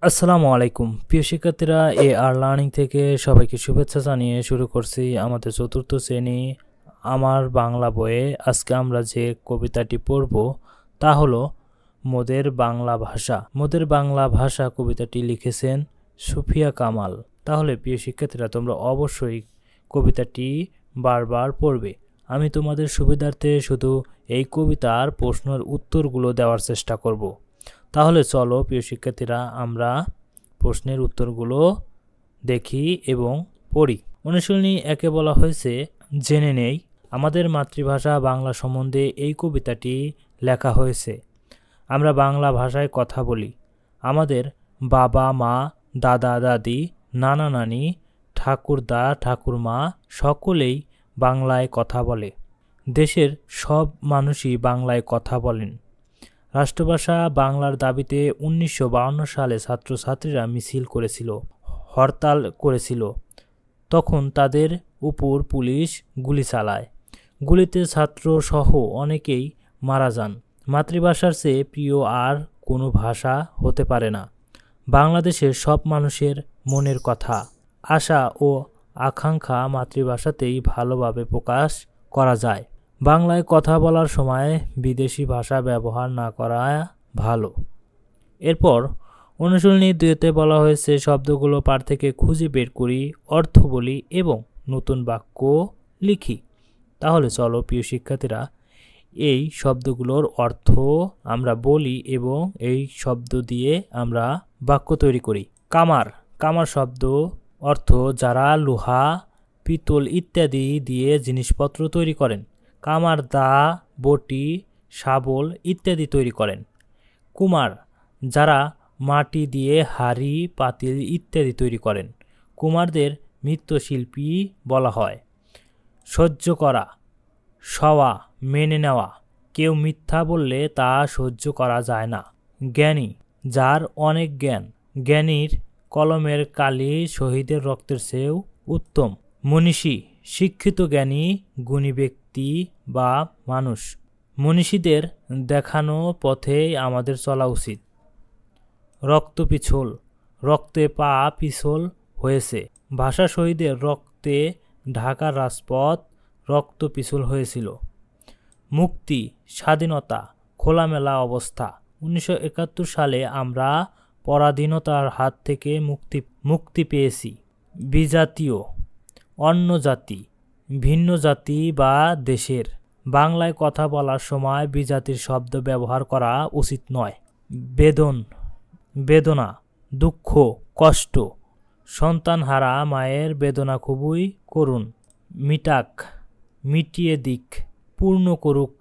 আসসালামু আলাইকুম প্রিয় শিক্ষার্থীরা, আর লার্নিং থেকে সবাইকে শুভেচ্ছা জানিয়ে শুরু করছি আমাদের চতুর্থ শ্রেণী আমার বাংলা বইয়ে। আজকে আমরা যে কবিতাটি পড়ব তা হলো মোদের বাংলা ভাষা। মোদের বাংলা ভাষা কবিতাটি লিখেছেন সুফিয়া কামাল। তাহলে প্রিয় শিক্ষার্থীরা, তোমরা অবশ্যই কবিতাটি বারবার পড়বে। আমি তোমাদের সুবিধার্থে শুধু এই কবিতার প্রশ্নের উত্তরগুলো দেওয়ার চেষ্টা করব। তাহলে চলো প্রিয় শিক্ষার্থীরা, আমরা প্রশ্নের উত্তরগুলো দেখি এবং পড়ি। অনুশীলনী একে বলা হয়েছে জেনে নেই। আমাদের মাতৃভাষা বাংলা সম্বন্ধে এই কবিতাটি লেখা হয়েছে। আমরা বাংলা ভাষায় কথা বলি। আমাদের বাবা মা, দাদা দাদি, নানা নানি, ঠাকুরদা ঠাকুরমা সকলেই বাংলায় কথা বলে। দেশের সব মানুষই বাংলায় কথা বলেন। রাষ্ট্রভাষা বাংলার দাবিতে 1952 সালে ছাত্রছাত্রীরা মিছিল করেছিল, হরতাল করেছিল। তখন তাদের উপর পুলিশ গুলি চালায়। গুলিতে ছাত্রসহ অনেকেই মারা যান। মাতৃভাষার চেয়ে প্রিয় আর কোনো ভাষা হতে পারে না। বাংলাদেশের সব মানুষের মনের কথা, আশা ও আকাঙ্ক্ষা মাতৃভাষাতেই ভালোভাবে প্রকাশ করা যায়। বাংলায় কথা বলার সময় বিদেশি ভাষা ব্যবহার না করা ভালো। এরপর অনুশীলনী 2-তে বলা হয়েছে শব্দগুলো পাঠ থেকে খুঁজে বের করি, অর্থ বলি এবং নতুন বাক্য লিখি। তাহলে চলো প্রিয় শিক্ষার্থীরা, এই শব্দগুলোর অর্থ আমরা বলি এবং এই শব্দ দিয়ে আমরা বাক্য তৈরি করি। কামার। কামার শব্দ অর্থ যারা লোহা, পিতল ইত্যাদি দিয়ে জিনিসপত্র তৈরি করেন। কামার দা, বটি, শাবল ইত্যাদি তৈরি করেন। কুমার, যারা মাটি দিয়ে হাড়ি, পাতিল ইত্যাদি তৈরি করেন। কুমারদের মৃৎশিল্পী বলা হয়। সহ্য করা, সওয়া, মেনে নেওয়া। কেউ মিথ্যা বললে তা সহ্য করা যায় না। জ্ঞানী, যার অনেক জ্ঞান। জ্ঞানীর কলমের কালি শহীদের রক্তের চেয়েও উত্তম। মনীষী, শিক্ষিত জ্ঞানী গুণী ব্যক্তি বা মানুষ। মনীষীদের দেখানো পথেই আমাদের চলা উচিত। রক্তপিছল, রক্তে পা পিছল হয়েছে। ভাষা শহীদের রক্তে ঢাকার রাজপথ রক্ত পিছল হয়েছিল। মুক্তি, স্বাধীনতা, খোলামেলা অবস্থা। 1971 সালে আমরা পরাধীনতার হাত থেকে মুক্তি পেয়েছি। বিজাতীয়, অন্য জাতি, ভিন্ন জাতি বা দেশের। বাংলায় কথা বলার সময় বিজাতির শব্দ ব্যবহার করা উচিত নয়। বেদনা, দুঃখ, কষ্ট। সন্তানহারা মায়ের বেদনা খুবই করুণ। মিটাক, মিটিয়ে দিক, পূর্ণ করুক।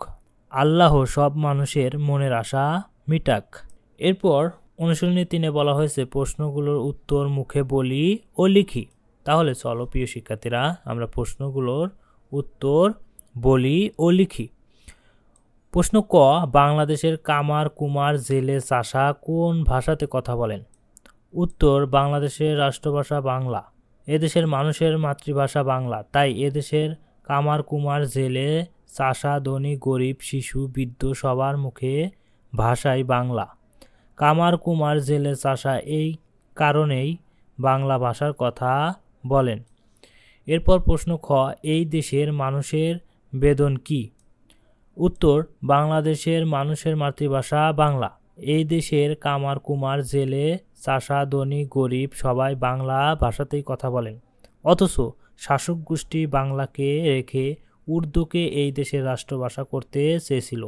আল্লাহ সব মানুষের মনের আশা মিটাক। এরপর অনুশীলনী 3-এ বলা হয়েছে প্রশ্নগুলোর উত্তর মুখে বলি ও লিখি। তাহলে চলো প্রিয় শিক্ষার্থীরা, আমরা প্রশ্নগুলোর উত্তর বলি ও লিখি। প্রশ্ন ক, বাংলাদেশের কামার, কুমার, জেলে, চাষা কোন ভাষাতে কথা বলেন? উত্তর, বাংলাদেশের রাষ্ট্রভাষা বাংলা। এদেশের মানুষের মাতৃভাষা বাংলা, তাই এদেশের কামার, কুমার, জেলে, চাষা, ধনী, গরিব, শিশু, বৃদ্ধ সবার মুখে ভাষাই বাংলা। কামার, কুমার, জেলে, চাষা এই কারণেই বাংলা ভাষার কথা বলেন। এরপর প্রশ্ন খ, এই দেশের মানুষের বেদন কি? উত্তর, বাংলাদেশের মানুষের মাতৃভাষা বাংলা। এই দেশের কামার, কুমার, জেলে, চাষা, ধনী, গরিব সবাই বাংলা ভাষাতেই কথা বলেন। অথচ শাসক গোষ্ঠী বাংলাকে রেখে উর্দুকে এই দেশের রাষ্ট্রভাষা করতে চেয়েছিল।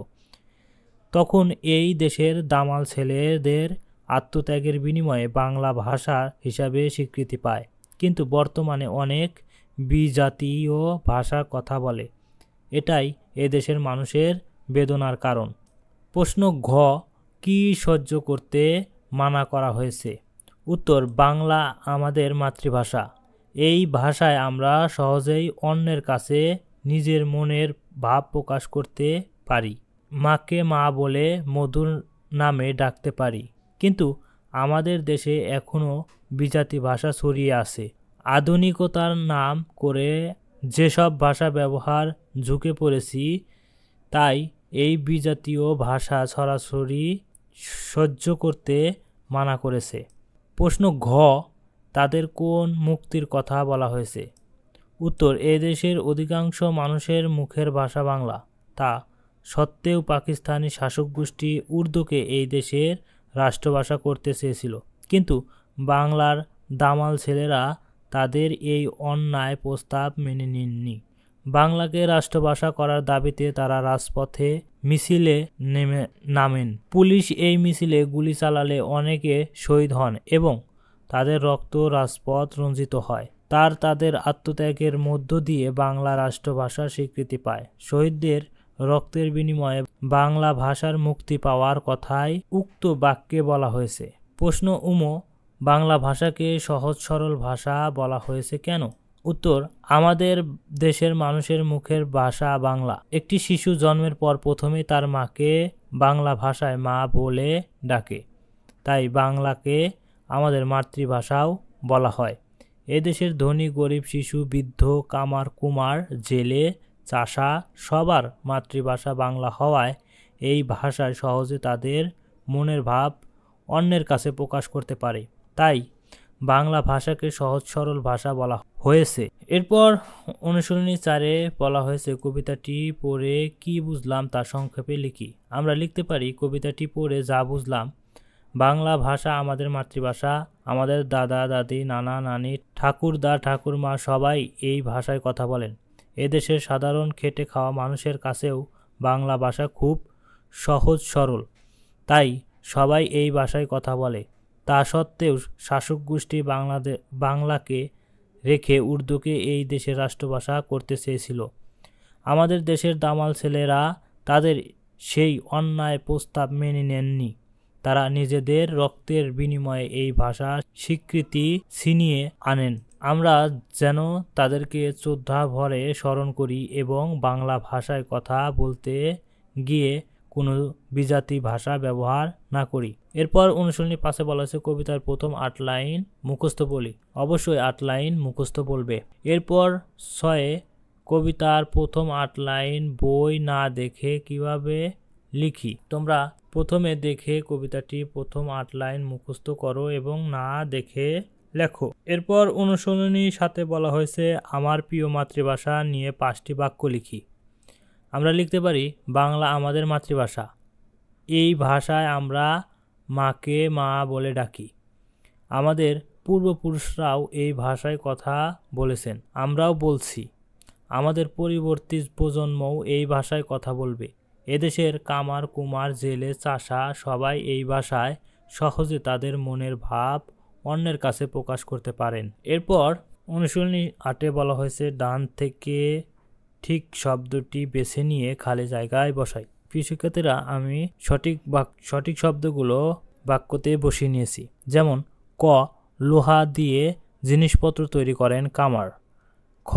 তখন এই দেশের দামাল ছেলেদের আত্মত্যাগের বিনিময়ে বাংলা ভাষা হিসাবে স্বীকৃতি পায়। কিন্তু বর্তমানে অনেক বিজাতীয় ভাষা কথা বলে। এটাই এদেশের মানুষের বেদনার কারণ। প্রশ্ন ঘ, কি সহ্য করতে মানা করা হয়েছে? উত্তর, বাংলা আমাদের মাতৃভাষা। এই ভাষায় আমরা সহজেই অন্যের কাছে নিজের মনের ভাব প্রকাশ করতে পারি। মাকে মা বলে মধুর নামে ডাকতে পারি। কিন্তু আমাদের দেশে এখনও বিজাতি ভাষা ছড়িয়ে আছে। আধুনিকতার নাম করে যেসব ভাষা ব্যবহার ঝুঁকে পড়েছি, তাই এই বিজাতীয় ভাষা ছড়াছড়ি সহ্য করতে মানা করেছে। প্রশ্ন ঘ, তাদের কোন মুক্তির কথা বলা হয়েছে? উত্তর, এ দেশের অধিকাংশ মানুষের মুখের ভাষা বাংলা, তা সত্ত্বেও পাকিস্তানি শাসক গোষ্ঠী উর্দুকে এই দেশের রাষ্ট্রভাষা করতে চেয়েছিল, কিন্তু বাংলার দামাল ছেলেরা তাদের এই অন্যায় প্রস্তাব মেনে নেননি। বাংলাকে রাষ্ট্রভাষা করার দাবিতে তারা রাজপথে মিছিলে নামেন। পুলিশ এই মিছিলে গুলি চালালে অনেকে শহীদ হন এবং তাদের রক্ত রাজপথ রঞ্জিত হয়। তাদের আত্মত্যাগের মধ্য দিয়ে বাংলা রাষ্ট্রভাষার স্বীকৃতি পায়। শহীদদের রক্তের বিনিময়ে বাংলা ভাষার মুক্তি পাওয়ার কথাই উক্ত বাক্যে বলা হয়েছে। প্রশ্ন বাংলা ভাষাকে সহজ সরল ভাষা বলা হয়েছে কেন? উত্তর, আমাদের দেশের মানুষের মুখের ভাষা বাংলা। একটি শিশু জন্মের পর প্রথমেই তার মাকে বাংলা ভাষায় মা বলে ডাকে, তাই বাংলাকে আমাদের মাতৃভাষাও বলা হয়। এদেশের ধনী গরিব, শিশু, বৃদ্ধ, কামার কুমার, জেলে, চাষা সবার মাতৃভাষা বাংলা হওয়ায় এই ভাষায় সহজে তাদের মনের ভাব অন্যের কাছে প্রকাশ করতে পারে, তাই বাংলা ভাষাকে সহজ সরল ভাষা বলা হয়েছে। এরপর অনুশীলনী 4-এ বলা হয়েছে, কবিতাটি পড়ে কি বুঝলাম তা সংক্ষেপে লিখি। আমরা লিখতে পারি, কবিতাটি পড়ে যা বুঝলাম, বাংলা ভাষা আমাদের মাতৃভাষা। আমাদের দাদা দাদি, নানা নানি, ঠাকুরদা ঠাকুরমা সবাই এই ভাষায় কথা বলেন। এদেশের সাধারণ খেটে খাওয়া মানুষের কাছেও বাংলা ভাষা খুব সহজ সরল, তাই সবাই এই ভাষায় কথা বলে। তা সত্ত্বেও শাসক গোষ্ঠী বাংলাকে রেখে উর্দুকে এই দেশের রাষ্ট্রভাষা করতে চেয়েছিল। আমাদের দেশের দামাল ছেলেরা তাদের সেই অন্যায় প্রস্তাব মেনে নেননি। তারা নিজেদের রক্তের বিনিময়ে এই ভাষা স্বীকৃতি ছিনিয়ে আনেন। আমরা যেন তাদেরকে শ্রদ্ধা ভরে স্মরণ করি এবং বাংলা ভাষায় কথা বলতে গিয়ে কোনো বিজাতি ভাষা ব্যবহার না করি। এরপর অনুশীলনী 5-এ বলা হয়েছে, কবিতার প্রথম 8 লাইন মুখস্থ বলি। অবশ্যই 8 লাইন মুখস্থ বলবে। এরপর 6-এ, কবিতার প্রথম 8 লাইন বই না দেখে কিভাবে লিখি। তোমরা প্রথমে দেখে কবিতাটি প্রথম 8 লাইন মুখস্থ করো এবং না দেখে লেখো। এরপর অনুশীলনী 7-এ বলা হয়েছে, আমার প্রিয় মাতৃভাষা নিয়ে 5টি বাক্য লিখি। আমরা লিখতে পারি, বাংলা আমাদের মাতৃভাষা। এই ভাষায় আমরা মাকে মা বলে ডাকি। আমাদের পূর্বপুরুষরাও এই ভাষায় কথা বলেছেন, আমরাও বলছি। আমাদের পরবর্তী প্রজন্মও এই ভাষায় কথা বলবে। এদেশের কামার কুমার, জেলে, চাষা সবাই এই ভাষায় সহজে তাদের মনের ভাব অন্যের কাছে প্রকাশ করতে পারেন। এরপর অনুশীলনী 8-এ বলা হয়েছে, ডান থেকে ঠিক শব্দটি বেছে নিয়ে খালি জায়গায় বসাই। প্রিয় শিক্ষার্থীরা, আমি সঠিক শব্দগুলো বাক্যতে বসিয়ে নিয়েছি। যেমন ক, লোহা দিয়ে জিনিসপত্র তৈরি করেন কামার। খ,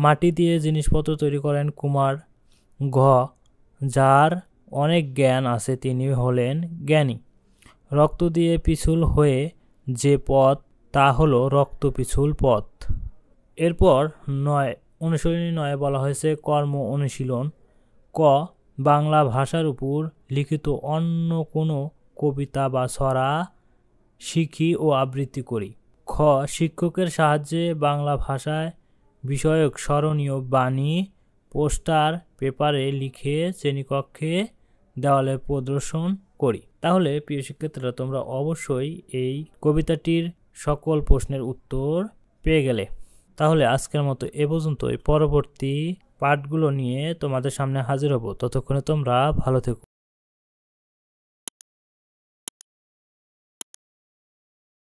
মাটি দিয়ে জিনিসপত্র তৈরি করেন কুমার। ঘ, যার অনেক জ্ঞান আছে তিনি হলেন জ্ঞানী। রক্ত দিয়ে পিছুল হয়ে যে পথ, তা হলো রক্তপিছুল পথ। এরপর অনুশীলনী 9-এ বলা হয়েছে, কর্ম অনুশীলন। ক, বাংলা ভাষার উপর লিখিত অন্য কোনো কবিতা বা ছড়া শিখি ও আবৃত্তি করি। খ, শিক্ষকের সাহায্যে বাংলা ভাষায় বিষয়ক স্মরণীয় বাণী পোস্টার পেপারে লিখে শ্রেণীকক্ষে দেওয়ালে প্রদর্শন করি। তাহলে প্রিয় শিক্ষার্থীরা, তোমরা অবশ্যই এই কবিতাটির সকল প্রশ্নের উত্তর পেয়ে গেলে। তাহলে আজকের মতো এ পর্যন্তই। পরবর্তী পাঠগুলো নিয়ে তোমাদের সামনে হাজির হব। ততক্ষণে তোমরা ভালো থেকো।